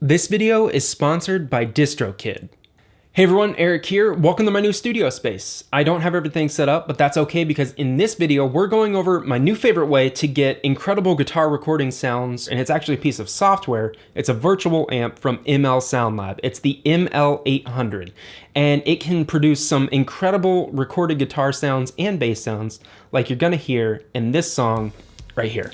This video is sponsored by DistroKid. Hey everyone, Eric here. Welcome to my new studio space. I don't have everything set up, but that's okay because in this video, we're going over my new favorite way to get incredible guitar recording sounds, and it's actually a piece of software. It's a virtual amp from Sound Lab. It's the ML800, and it can produce some incredible recorded guitar sounds and bass sounds like you're gonna hear in this song right here.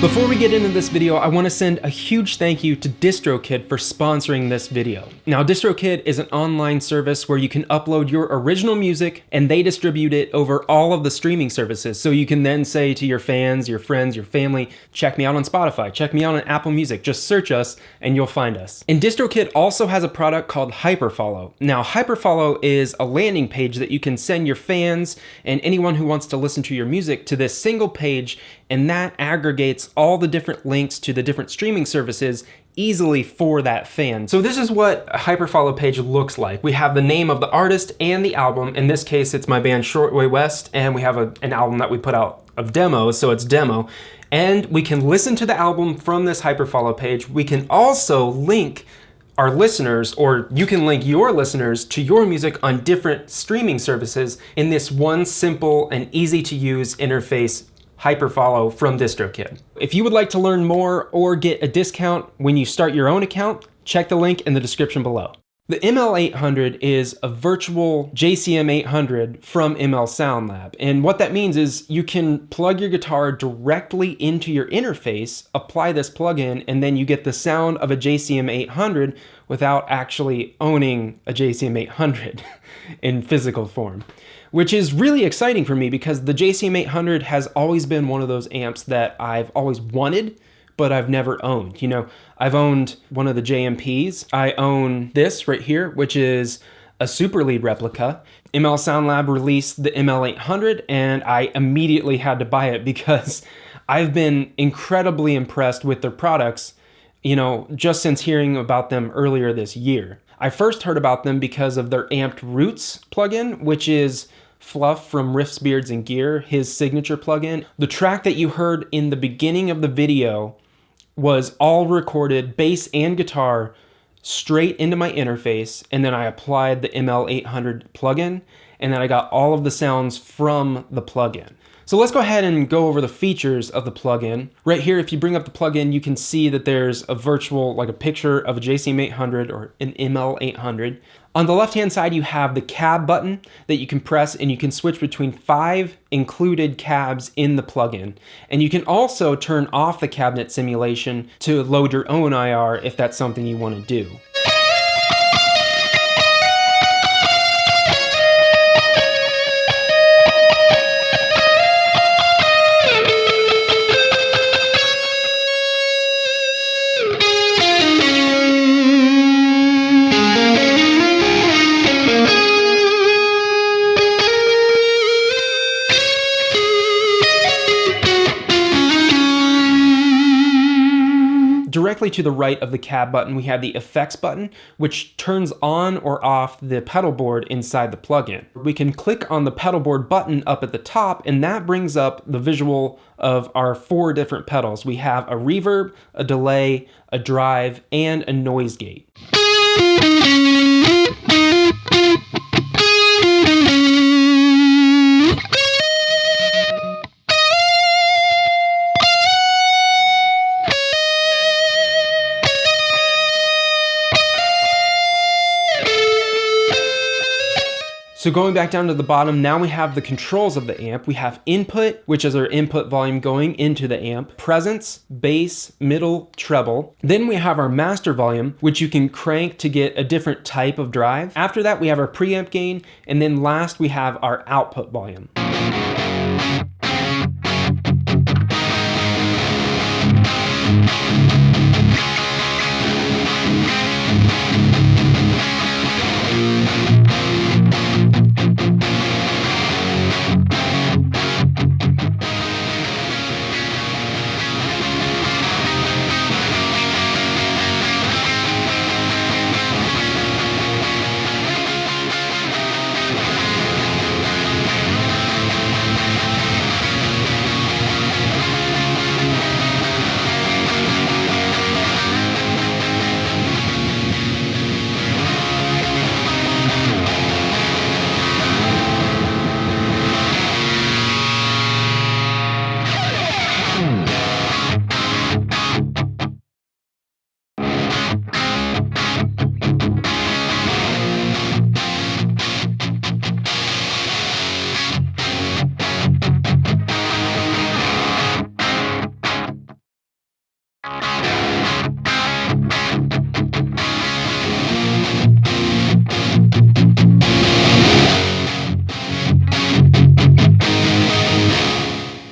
Before we get into this video, I want to send a huge thank you to DistroKid for sponsoring this video. Now, DistroKid is an online service where you can upload your original music and they distribute it over all of the streaming services. So you can then say to your fans, your friends, your family, check me out on Spotify, check me out on Apple Music, just search us and you'll find us. And DistroKid also has a product called Hyperfollow. Now, Hyperfollow is a landing page that you can send your fans and anyone who wants to listen to your music to this single page, and that aggregates all the different links to the different streaming services easily for that fan. So this is what a Hyperfollow page looks like. We have the name of the artist and the album. In this case, it's my band Shortway West, and we have an album that we put out of demos, so it's demo. And we can listen to the album from this Hyperfollow page. We can also link our listeners, or you can link your listeners to your music on different streaming services in this one simple and easy to use interface, Hyperfollow from DistroKid. If you would like to learn more or get a discount when you start your own account, check the link in the description below. The ML800 is a virtual JCM 800 from Sound Lab. And what that means is you can plug your guitar directly into your interface, apply this plugin, and then you get the sound of a JCM 800 without actually owning a JCM 800 in physical form. Which is really exciting for me because the JCM 800 has always been one of those amps that I've always wanted, but I've never owned. You know, I've owned one of the JMPs. I own this right here, which is a Super Lead replica. Sound Lab released the ML800 and I immediately had to buy it because I've been incredibly impressed with their products, you know, just since hearing about them earlier this year. I first heard about them because of their Amped Roots plugin, which is Fluff from Riffs, Beards, and Gear, his signature plugin. The track that you heard in the beginning of the video was all recorded, bass and guitar, straight into my interface, and then I applied the ML800 plugin, and then I got all of the sounds from the plugin. So let's go ahead and go over the features of the plugin. Right here, if you bring up the plugin, you can see that there's a virtual, like a picture of a JCM 800 or an ML800. On the left-hand side, you have the cab button that you can press, and you can switch between 5 included cabs in the plugin. And you can also turn off the cabinet simulation to load your own IR if that's something you want to do. directly to the right of the cab button, we have the effects button, which turns on or off the pedal board inside the plugin. We can click on the pedal board button up at the top, and that brings up the visual of our 4 different pedals. We have a reverb, a delay, a drive, and a noise gate. So going back down to the bottom, now we have the controls of the amp. We have input, which is our input volume going into the amp, presence, bass, middle, treble. Then we have our master volume, which you can crank to get a different type of drive. After that, we have our preamp gain, and then last we have our output volume.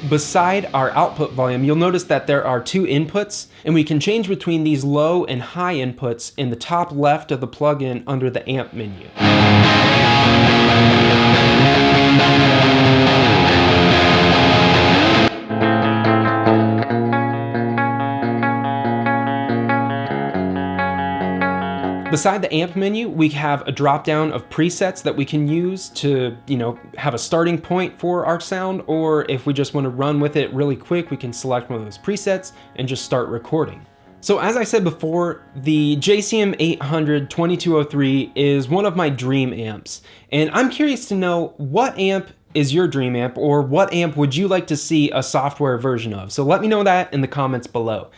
Beside our output volume, you'll notice that there are 2 inputs, and we can change between these low and high inputs in the top left of the plugin under the amp menu. Beside the amp menu, we have a drop down of presets that we can use to, have a starting point for our sound, or if we just want to run with it really quick, we can select one of those presets and just start recording. So as I said before, the JCM 800 2203 is one of my dream amps, and I'm curious to know, what amp is your dream amp, or what amp would you like to see a software version of? So let me know that in the comments below.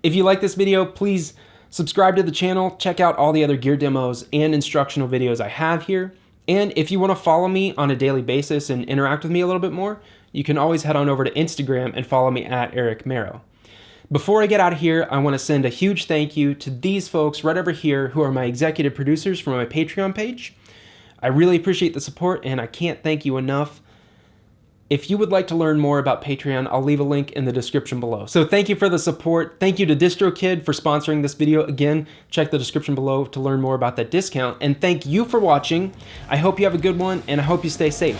If you like this video, please subscribe to the channel, check out all the other gear demos and instructional videos I have here. And if you want to follow me on a daily basis and interact with me a little bit more, you can always head on over to Instagram and follow me at Eric Merrow. Before I get out of here, I want to send a huge thank you to these folks right over here who are my executive producers for my Patreon page. I really appreciate the support, and I can't thank you enough. If you would like to learn more about Patreon, I'll leave a link in the description below. So thank you for the support. Thank you to DistroKid for sponsoring this video. Again, check the description below to learn more about that discount. And thank you for watching. I hope you have a good one, and I hope you stay safe.